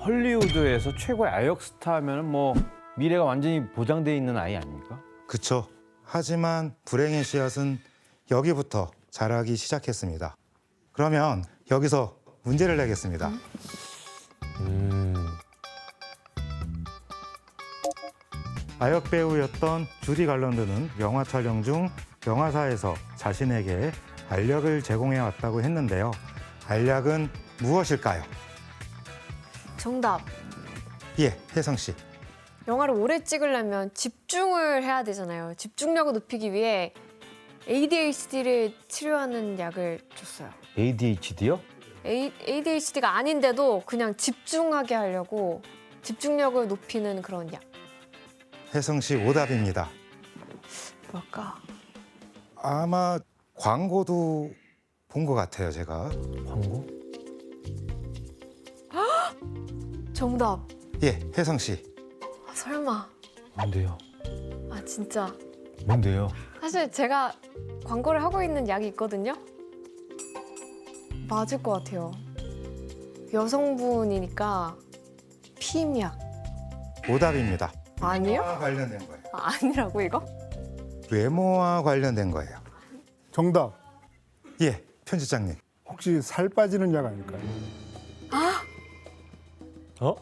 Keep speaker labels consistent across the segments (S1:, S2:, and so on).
S1: 헐리우드에서 최고의 아역 스타하면 뭐 미래가 완전히 보장돼 있는 아이 아닙니까?
S2: 그쵸. 하지만 불행의 씨앗은 여기부터 자라기 시작했습니다. 그러면 여기서 문제를 내겠습니다. 아역 배우였던 주디 갈런드는 영화 촬영 중 영화사에서 자신에게 알약을 제공해 왔다고 했는데요. 알약은 무엇일까요?
S3: 정답.
S2: 예, 혜성 씨.
S3: 영화를 오래 찍으려면 집중을 해야 되잖아요. 집중력을 높이기 위해 ADHD를 치료하는 약을 줬어요.
S1: ADHD요?
S3: ADHD가 아닌데도 그냥 집중하게 하려고 집중력을 높이는 그런 약.
S2: 혜성 씨 오답입니다.
S3: 뭘까?
S2: 아마 광고도 본 것 같아요, 제가.
S1: 광고?
S3: 정답.
S2: 예, 혜성 씨.
S3: 아, 설마.
S1: 뭔데요?
S3: 아 진짜.
S1: 뭔데요?
S3: 사실 제가 광고를 하고 있는 약이 있거든요. 맞을 것 같아요. 여성분이니까 피임약.
S2: 오답입니다.
S3: 아니요?
S2: 외모와 관련된 거예요.
S3: 아, 아니라고 이거?
S2: 외모와 관련된 거예요.
S4: 정답.
S2: 예, 편집장님.
S4: 혹시 살 빠지는 약 아닐까요?
S1: 어?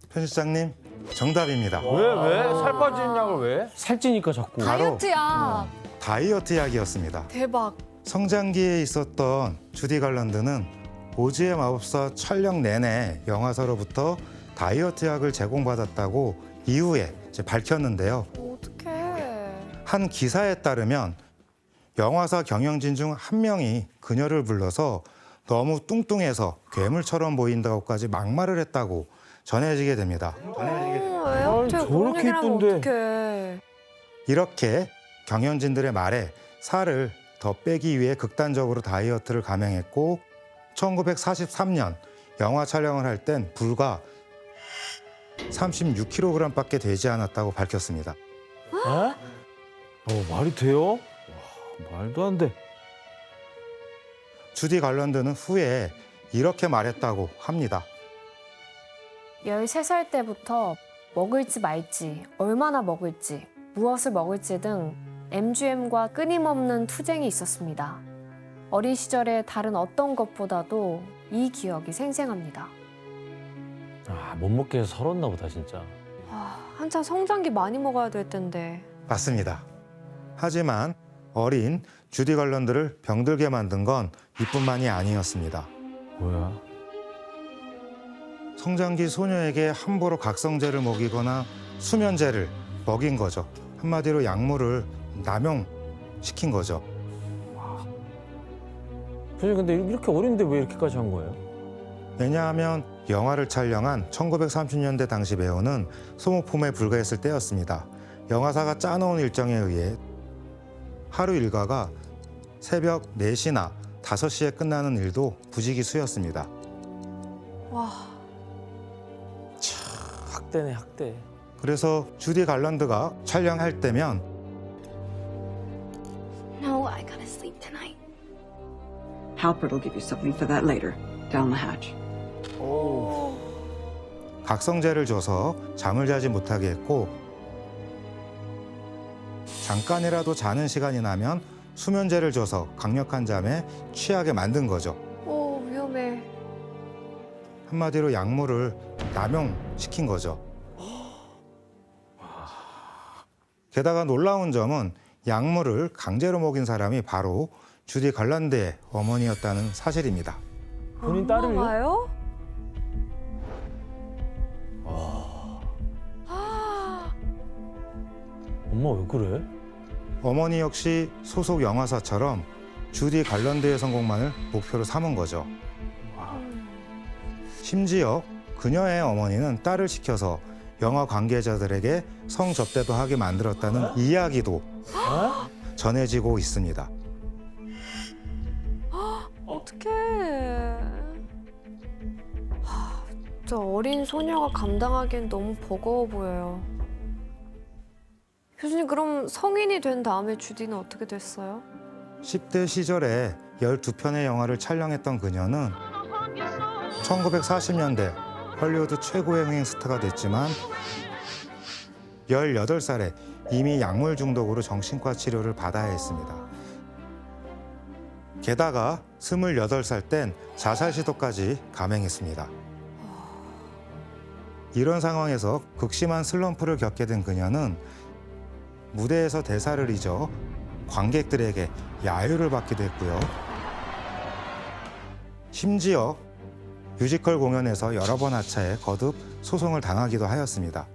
S2: 편집장님, 정답입니다.
S1: 왜? 살 빠지는 약을 왜? 살찌니까 자꾸.
S2: 바로
S3: 다이어트 약.
S2: 다이어트 약이었습니다.
S3: 대박.
S2: 성장기에 있었던 주디 갈런드는 오즈의 마법사 촬영 내내 영화사로부터 다이어트 약을 제공받았다고 이후에 이제 밝혔는데요.
S3: 어떡해.
S2: 한 기사에 따르면 영화사 경영진 중 한 명이 그녀를 불러서 너무 뚱뚱해서 괴물처럼 보인다고까지 막말을 했다고 전해지게 됩니다.
S3: 왜 어떻게
S1: 저렇게
S3: 그런 얘기를 하면
S1: 이쁜데.
S3: 어떡해.
S2: 이렇게 경영진들의 말에 살을 더 빼기 위해 극단적으로 다이어트를 감행했고 1943년 영화 촬영을 할 땐 불과 36kg밖에 되지 않았다고 밝혔습니다.
S1: 말이 돼요? 와, 말도 안 돼.
S2: 주디 갈런드는 후에 이렇게 말했다고 합니다.
S3: 13살 때부터 먹을지 말지, 얼마나 먹을지, 무엇을 먹을지 등 MGM과 끊임없는 투쟁이 있었습니다. 어린 시절의 다른 어떤 것보다도 이 기억이 생생합니다.
S1: 못 먹게 해서 서럽나 보다 진짜.
S3: 한창 성장기 많이 먹어야 될 텐데.
S2: 맞습니다. 하지만 어린 주디 갈런드를 병들게 만든 건 이뿐만이 아니었습니다.
S1: 뭐야?
S2: 성장기 소녀에게 함부로 각성제를 먹이거나 수면제를 먹인 거죠. 한마디로 약물을 남용시킨 거죠.
S1: 선생님 근데 이렇게 어린데 왜 이렇게까지 한 거예요?
S2: 왜냐하면 영화를 촬영한 1930년대 당시 배우는 소모품에 불과했을 때였습니다. 영화사가 짜놓은 일정에 의해 하루 일과가 새벽 4시나 5시에 끝나는 일도 부지기수였습니다.
S3: 와,
S1: 학대네 학대.
S2: 그래서 주디 갈런드가 촬영할 때면
S5: No, I gotta sleep tonight.
S6: Halpert will give you something for that later, down the hatch.
S2: 각성제를 줘서 잠을 자지 못하게 했고 잠깐이라도 자는 시간이 나면 수면제를 줘서 강력한 잠에 취하게 만든 거죠.
S3: 오, 위험해.
S2: 한마디로 약물을 남용시킨 거죠. 게다가 놀라운 점은 약물을 강제로 먹인 사람이 바로 주디 갈런드의 어머니였다는 사실입니다.
S1: 본인 딸을요?
S3: 엄마가요?
S1: 엄마 왜 그래?
S2: 어머니 역시 소속 영화사처럼 주디 갈런드의 성공만을 목표로 삼은 거죠. 심지어 그녀의 어머니는 딸을 시켜서 영화 관계자들에게 성접대도 하게 만들었다는 이야기도 전해지고 있습니다.
S3: 어떡해. 저 어린 소녀가 감당하기엔 너무 버거워 보여요. 교수님, 그럼 성인이 된 다음에 주디는 어떻게 됐어요?
S2: 10대 시절에 12편의 영화를 촬영했던 그녀는 1940년대 헐리우드 최고의 흥행 스타가 됐지만 18살에 이미 약물 중독으로 정신과 치료를 받아야 했습니다. 게다가 28살 땐 자살 시도까지 감행했습니다. 이런 상황에서 극심한 슬럼프를 겪게 된 그녀는 무대에서 대사를 잊어 관객들에게 야유를 받기도 했고요. 심지어 뮤지컬 공연에서 여러 번 하차해 거듭 소송을 당하기도 하였습니다.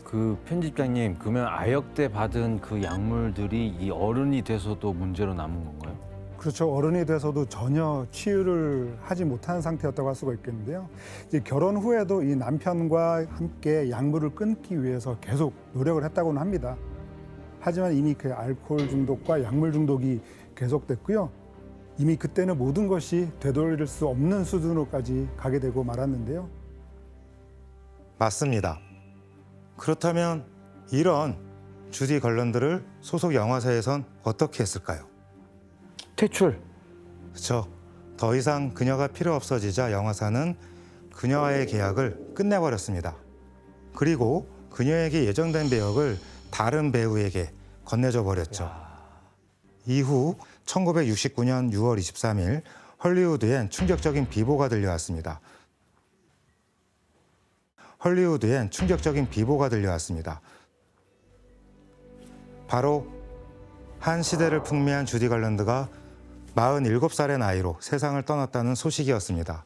S1: 그 편집장님, 그러면 아역 때 받은 그 약물들이 이 어른이 돼서도 문제로 남은 건가요?
S4: 그렇죠. 어른이 돼서도 전혀 치유를 하지 못한 상태였다고 할 수가 있겠는데요. 이제 결혼 후에도 이 남편과 함께 약물을 끊기 위해서 계속 노력을 했다고는 합니다. 하지만 이미 그 알코올 중독과 약물 중독이 계속됐고요. 이미 그때는 모든 것이 되돌릴 수 없는 수준으로까지 가게 되고 말았는데요.
S2: 맞습니다. 그렇다면 이런 주디 걸런드를 소속 영화사에선 어떻게 했을까요?
S1: 퇴출.
S2: 그렇죠. 더 이상 그녀가 필요 없어지자 영화사는 그녀와의 계약을 끝내버렸습니다. 그리고 그녀에게 예정된 배역을 다른 배우에게 건네줘 버렸죠. 이후 1969년 6월 23일 헐리우드엔 충격적인 비보가 들려왔습니다. 바로 한 시대를 풍미한 주디 걸런드가 47살의 나이로 세상을 떠났다는 소식이었습니다.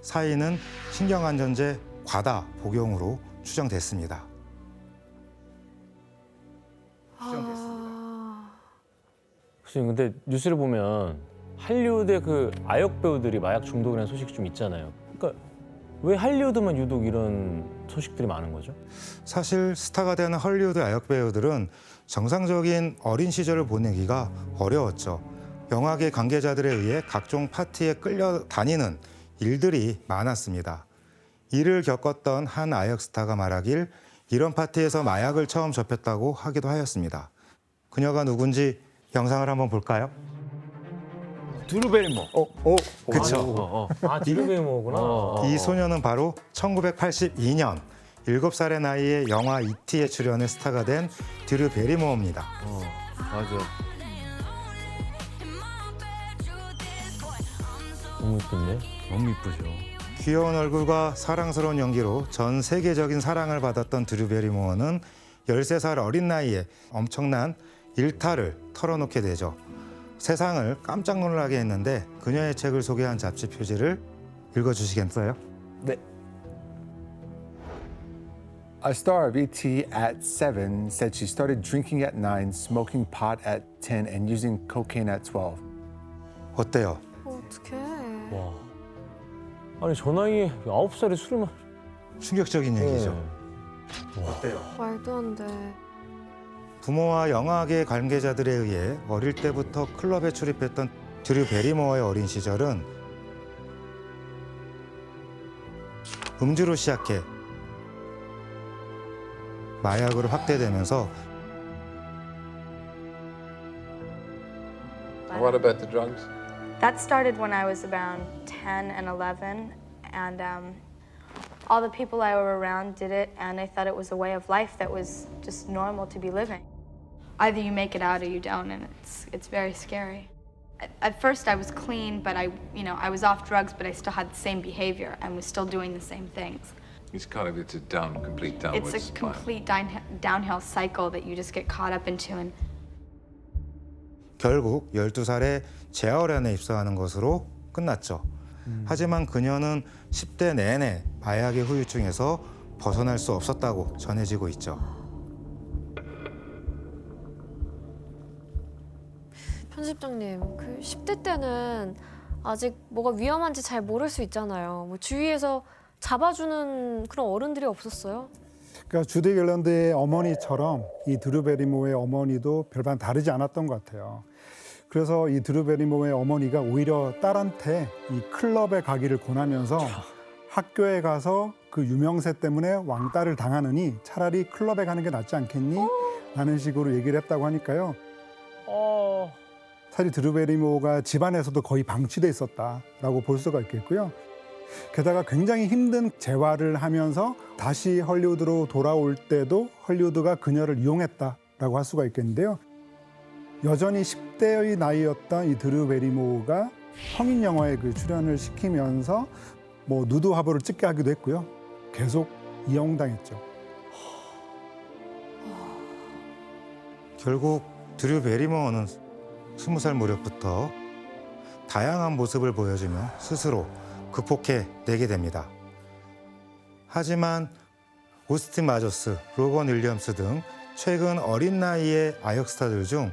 S2: 사인은 신경안전제 과다 복용으로 추정됐습니다.
S7: 선생님, 근데 뉴스를 보면 할리우드의 그 아역 배우들이 마약 중독이라는 소식이 좀 있잖아요. 그러니까 왜 할리우드만 유독 이런 소식들이 많은 거죠?
S2: 사실 스타가 되는 헐리우드 아역 배우들은 정상적인 어린 시절을 보내기가 어려웠죠. 영화계 관계자들에 의해 각종 파티에 끌려다니는 일들이 많았습니다. 이를 겪었던 한 아역 스타가 말하길 이런 파티에서 마약을 처음 접했다고 하기도 하였습니다. 그녀가 누군지 영상을 한번 볼까요?
S1: 드루 베리모.
S2: 그쵸.
S7: 아, 디르베이모구나.
S2: 이 소녀는 바로 1982년 7살의 나이에 영화 E.T.에 출연해 스타가 된 드류 베리모어입니다.
S1: 맞아.
S7: 너무 이쁜데?
S1: 너무 이쁘죠.
S2: 귀여운 얼굴과 사랑스러운 연기로 전 세계적인 사랑을 받았던 드류 베리모어는 13살 어린 나이에 엄청난 일탈을 털어놓게 되죠. 세상을 깜짝 놀라게 했는데 그녀의 책을 소개한 잡지 표지를 읽어주시겠어요?
S7: 네.
S8: A star of ET at 7 said she started drinking at 9, smoking pot at 10, and using cocaine at 12.
S2: 어때요?
S3: 어떡해.
S7: 와. 아니, 저 나이에 9살에 술을
S2: 충격적인 얘기죠. 어때요?
S3: 말도 안 돼.
S2: 부모와 영화계 관계자들에 의해 어릴 때부터 클럽에 출입했던 드류 베리모어의 어린 시절은 음주로 시작해 마약으로 확대되면서
S9: What about the drugs?
S5: That started when I was around 10 and 11, and all the people I were around did it, and I thought it was a way of life that was just normal to be living. Either you make it out or you don't, and it's very scary. At first I was clean, but I was off drugs, but I still had the same behavior and was still doing the same things.
S9: It's a complete downward
S5: It's a complete downhill cycle that you just get caught up into. And
S2: 결국 12살에 재활원에 입소하는 것으로 끝났죠. 하지만 그녀는 10대 내내 마약의 후유증에서 벗어날 수 없었다고 전해지고 있죠.
S3: 편집장님, 그 10대 때는 아직 뭐가 위험한지 잘 모를 수 있잖아요. 뭐 주위에서 잡아주는 그런 어른들이 없었어요?
S4: 그러니까 주디 갤런드의 어머니처럼 이 드루 베리모어의 어머니도 별반 다르지 않았던 것 같아요. 그래서 이 드루 베리모어의 어머니가 오히려 딸한테 이 클럽에 가기를 권하면서 학교에 가서 그 유명세 때문에 왕따를 당하느니 차라리 클럽에 가는 게 낫지 않겠니? 라는 식으로 얘기를 했다고 하니까요. 사실 드루 베리모어가 집안에서도 거의 방치돼 있었다라고 볼 수가 있겠고요. 게다가 굉장히 힘든 재활을 하면서 다시 헐리우드로 돌아올 때도 헐리우드가 그녀를 이용했다라고 할 수가 있겠는데요. 여전히 10대의 나이였던 이 드루 베리모어가 성인 영화에 그 출연을 시키면서 뭐 누드 화보를 찍게 하기도 했고요. 계속 이용당했죠.
S2: 결국 드류 베리모어는 20살 무렵부터 다양한 모습을 보여주며 스스로 극복해내게 됩니다. 하지만 오스틴 마저스, 로건 윌리엄스 등 최근 어린 나이의 아역 스타들 중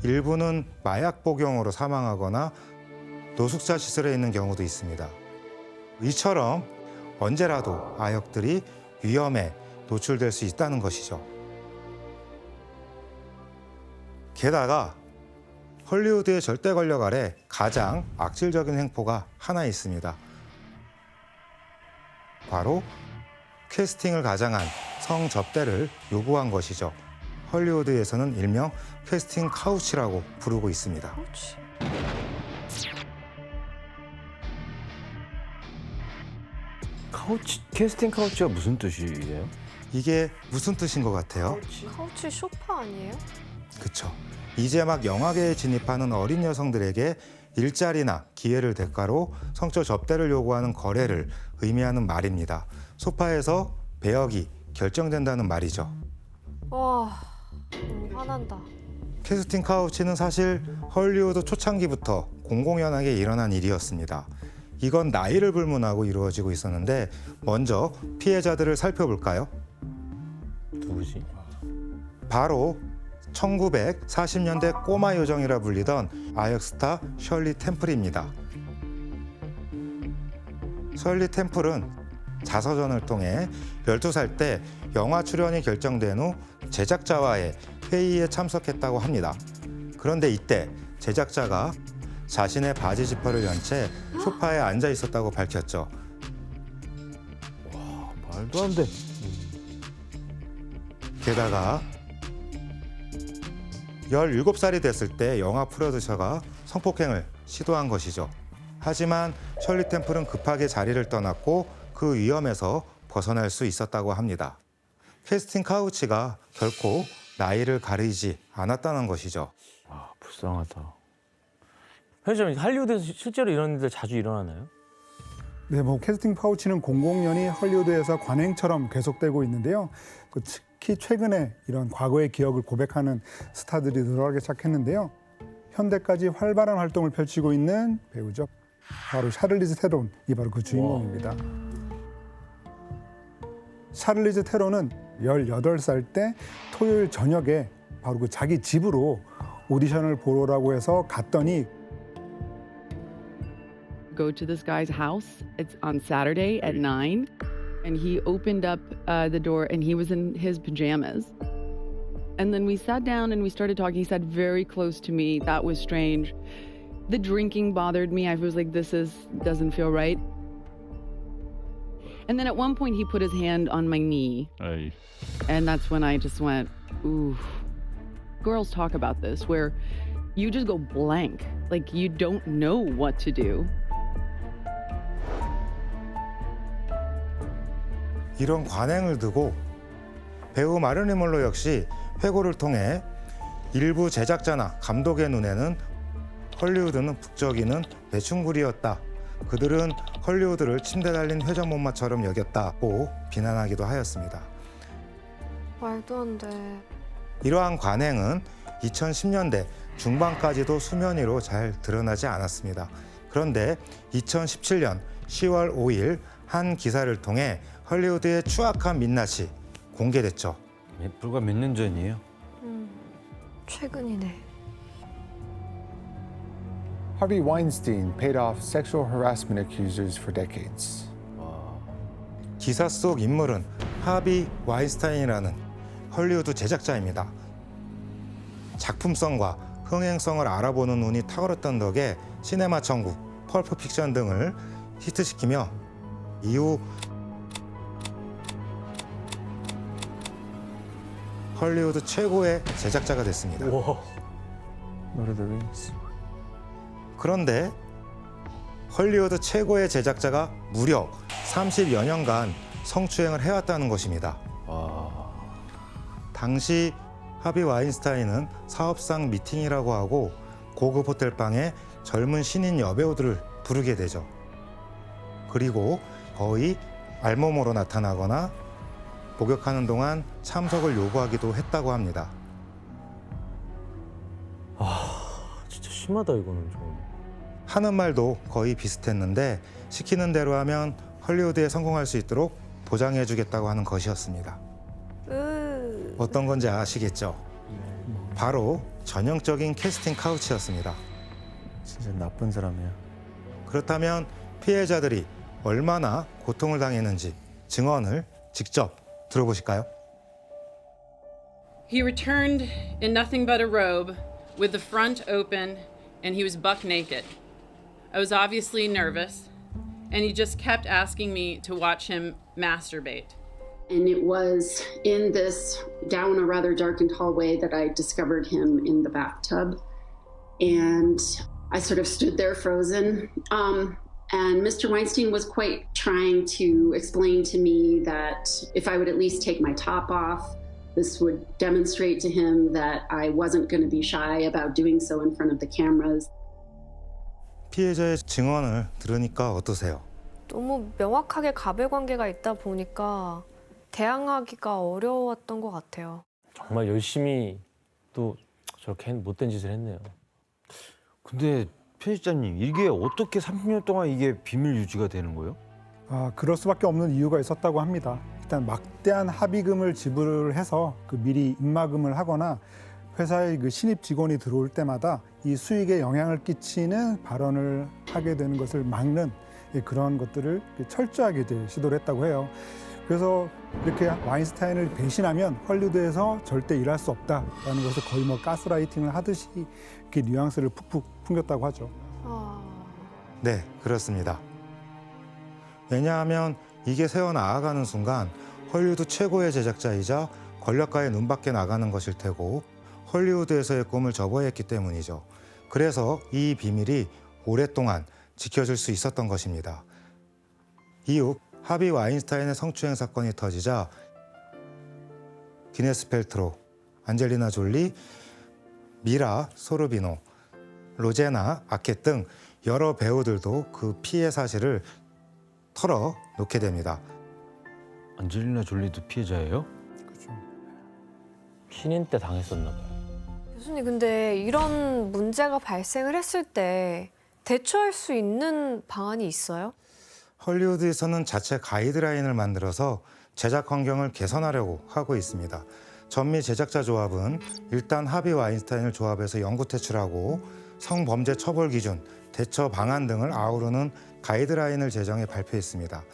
S2: 일부는 마약 복용으로 사망하거나 노숙자 시설에 있는 경우도 있습니다. 이처럼 언제라도 아역들이 위험에 노출될 수 있다는 것이죠. 게다가 헐리우드의 절대 권력 아래 가장 악질적인 행포가 하나 있습니다. 바로 캐스팅을 가장한 성접대를 요구한 것이죠. 헐리우드에서는 일명 캐스팅 카우치라고 부르고 있습니다.
S1: 캐스팅 카우치가 무슨 뜻이에요?
S2: 이게 무슨 뜻인 것 같아요?
S3: 카우치 소파 아니에요?
S2: 그쵸. 이제 막 영화계에 진입하는 어린 여성들에게 일자리나 기회를 대가로 성적 접대를 요구하는 거래를 의미하는 말입니다. 소파에서 배역이 결정된다는 말이죠.
S3: 와, 화난다.
S2: 캐스팅 카우치는 사실 헐리우드 초창기부터 공공연하게 일어난 일이었습니다. 이건 나이를 불문하고 이루어지고 있었는데 먼저 피해자들을 살펴볼까요?
S7: 누구지?
S2: 바로 1940년대 꼬마 요정이라 불리던 아역 스타 셜리 템플입니다. 셜리 템플은 자서전을 통해 12살 때 영화 출연이 결정된 후 제작자와의 회의에 참석했다고 합니다. 그런데 이때 제작자가 자신의 바지 지퍼를 연 채 소파에 앉아 있었다고 밝혔죠.
S1: 말도 안 돼.
S2: 게다가 17살이 됐을 때 영화 프로듀서가 성폭행을 시도한 것이죠. 하지만 셜리 템플은 급하게 자리를 떠났고 그 위험에서 벗어날 수 있었다고 합니다. 캐스팅 카우치가 결코 나이를 가리지 않았다는 것이죠.
S1: 아, 불쌍하다.
S7: 편집장님, 할리우드에서 실제로 이런 일들 자주 일어나나요?
S4: 네, 뭐 캐스팅 파우치는 공공연히 헐리우드에서 관행처럼 계속되고 있는데요. 특히 최근에 이런 과거의 기억을 고백하는 스타들이 늘어나기 시작했는데요. 현대까지 활발한 활동을 펼치고 있는 배우죠. 바로 샤를리즈 테론이 바로 그 주인공입니다. 샤를리즈 테론은 18살 때 토요일 저녁에 바로 그 자기 집으로 오디션을 보러라고 해서 갔더니
S10: go to this guy's house. It's on Saturday at 9. And he opened up the door and he was in his pajamas. And then we sat down and we started talking. He sat very close to me. That was strange. The drinking bothered me. I was like, doesn't feel right. And then at one point he put his hand on my knee.
S1: 아이.
S10: And that's when I just went, ooh. Girls talk about this where you just go blank. Like you don't know what to do.
S2: 이런 관행을 두고 배우 마릴린 먼로 역시 회고를 통해 일부 제작자나 감독의 눈에는 헐리우드는 북적이는 매춘굴이었다. 그들은 헐리우드를 침대 달린 회전목마처럼 여겼다고 비난하기도 하였습니다.
S3: 말도 안 돼.
S2: 이러한 관행은 2010년대 중반까지도 수면 위로 잘 드러나지 않았습니다. 그런데 2017년 10월 5일 한 기사를 통해 헐리우드의 추악한 민낯이 공개됐죠.
S1: 불과 몇 년 전이에요?
S3: 최근이네.
S8: Harvey Weinstein paid off sexual harassment accusers for decades.
S2: 기사 속 인물은 하비 와인스타인이라는 헐리우드 제작자입니다. 작품성과 흥행성을 알아보는 눈이 탁월했던 덕에 시네마 천국, 펄프 픽션 등을 히트시키며 이후 헐리우드 최고의 제작자가 됐습니다.
S8: Lord of the Rings.
S2: 그런데 헐리우드 최고의 제작자가 무려 30여 년간 성추행을 해왔다는 것입니다. 당시 하비 와인스타인은 사업상 미팅이라고 하고 고급 호텔방에 젊은 신인 여배우들을 부르게 되죠. 그리고 거의 알몸으로 나타나거나 목욕하는 동안 참석을 요구하기도 했다고 합니다.
S7: 진짜 심하다 이거는 좀.
S2: 하는 말도 거의 비슷했는데 시키는 대로 하면 헐리우드에 성공할 수 있도록 보장해주겠다고 하는 것이었습니다. 어떤 건지 아시겠죠? 바로 전형적인 캐스팅 카우치였습니다.
S8: 진짜 나쁜 사람이야.
S2: 그렇다면 피해자들이 얼마나 고통을 당했는지 증언을 직접 들어보실까요?
S10: He returned in nothing but a robe, with the front open, and he was buck naked. I was obviously nervous, and he just kept asking me to watch him masturbate.
S11: And it was in this down a rather darkened hallway that I discovered him in the bathtub. And I sort of stood there frozen. And Mr. Weinstein was quite trying to explain to me that if I would at least take my top off, this would demonstrate to him that I wasn't going to be shy about doing so in front of the cameras.
S2: 피해자의 증언을 들으니까 어떠세요?
S3: 너무 명확하게 가배관계가 있다 보니까 대항하기가 어려웠던 것 같아요.
S7: 정말 열심히 또 저렇게 못된 짓을 했네요.
S1: 근데 편집자님, 이게 어떻게 30년 동안 이게 비밀 유지가 되는 거예요?
S4: 그럴 수밖에 없는 이유가 있었다고 합니다. 일단 막대한 합의금을 지불을 해서 미리 입막음을 하거나 회사의 그 신입 직원이 들어올 때마다 이 수익에 영향을 끼치는 발언을 하게 되는 것을 막는 그런 것들을 철저하게 이제 시도를 했다고 해요. 그래서 이렇게 와인스타인을 배신하면 헐리우드에서 절대 일할 수 없다라는 것을 거의 뭐 가스라이팅을 하듯이 이렇게 뉘앙스를 푹푹 풍겼다고 하죠.
S2: 네, 그렇습니다. 왜냐하면 이게 새어 나아가는 순간 헐리우드 최고의 제작자이자 권력가의 눈밖에 나가는 것일 테고 헐리우드에서의 꿈을 접어했기 때문이죠. 그래서 이 비밀이 오랫동안 지켜질 수 있었던 것입니다. 이후 하비 와인스타인의 성추행 사건이 터지자 기네스 펠트로, 안젤리나 졸리, 미라 소르비노, 로제나 아켓 등 여러 배우들도 그 피해 사실을 털어놓게 됩니다.
S1: 안젤리나 졸리도 피해자예요?
S4: 그렇죠.
S7: 신인 때 당했었나 봐요.
S3: 교수님, 근데 이런 문제가 발생을 했을 때 대처할 수 있는 방안이 있어요?
S2: 헐리우드에서는 자체 가이드라인을 만들어서 제작 환경을 개선하려고 하고 있습니다. 전미 제작자 조합은 일단 하비 와인스타인을 조합해서 영구 퇴출하고 성범죄 처벌 기준, 대처 방안 등을 아우르는 가이드라인을 제정해 발표했습니다.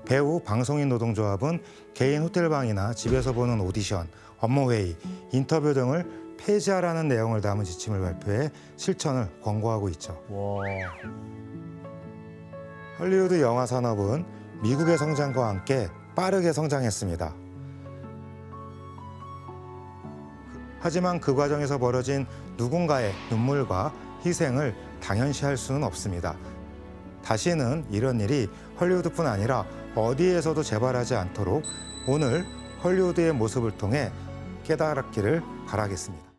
S2: 배우 방송인 노동조합은 개인 호텔방이나 집에서 보는 오디션, 업무회의, 인터뷰 등을 폐지하라는 내용을 담은 지침을 발표해 실천을 권고하고 있죠.
S7: 와.
S2: 헐리우드 영화 산업은 미국의 성장과 함께 빠르게 성장했습니다. 하지만 그 과정에서 벌어진 누군가의 눈물과 희생을 당연시할 수는 없습니다. 다시는 이런 일이 헐리우드뿐 아니라 어디에서도 재발하지 않도록 오늘 헐리우드의 모습을 통해 깨달았기를 바라겠습니다.